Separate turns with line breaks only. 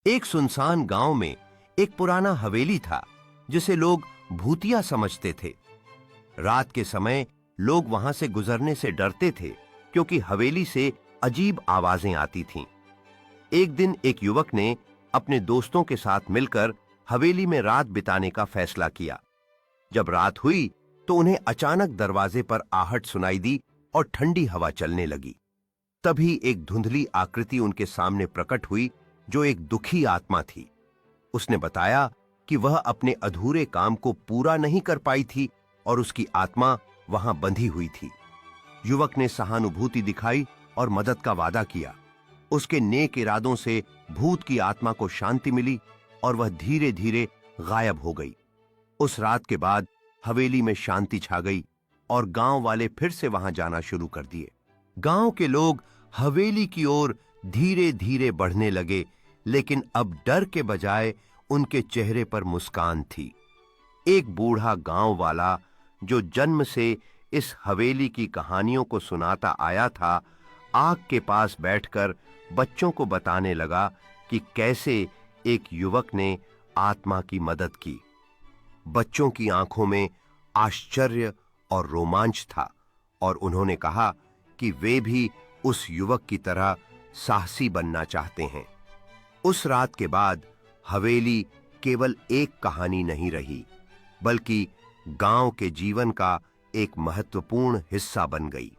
एक सुनसान गांव में एक पुराना हवेली था जिसे लोग भूतिया समझते थे। रात के समय लोग वहां से गुजरने से डरते थे क्योंकि हवेली से अजीब आवाजें आती थीं। एक दिन एक युवक ने अपने दोस्तों के साथ मिलकर हवेली में रात बिताने का फैसला किया। जब रात हुई तो उन्हें अचानक दरवाजे पर आहट सुनाई दी और ठंडी हवा चलने लगी। तभी एक धुंधली आकृति उनके सामने प्रकट हुई जो एक दुखी आत्मा थी। उसने बताया कि वह अपने अधूरे काम को पूरा नहीं कर पाई थी और उसकी आत्मा वहां बंधी हुई थी। युवक ने सहानुभूति दिखाई और मदद का वादा किया। उसके नेक इरादों से भूत की आत्मा को शांति मिली और वह धीरे धीरे गायब हो गई। उस रात के बाद हवेली में शांति छा गई और गांव वाले फिर से वहां जाना शुरू कर दिए। गांव के लोग हवेली की ओर धीरे धीरे बढ़ने लगे, लेकिन अब डर के बजाय उनके चेहरे पर मुस्कान थी। एक बूढ़ा गांव वाला जो जन्म से इस हवेली की कहानियों को सुनाता आया था, आग के पास बैठकर बच्चों को बताने लगा कि कैसे एक युवक ने आत्मा की मदद की। बच्चों की आंखों में आश्चर्य और रोमांच था और उन्होंने कहा कि वे भी उस युवक की तरह साहसी बनना चाहते हैं। उस रात के बाद हवेली केवल एक कहानी नहीं रही, बल्कि गांव के जीवन का एक महत्वपूर्ण हिस्सा बन गई।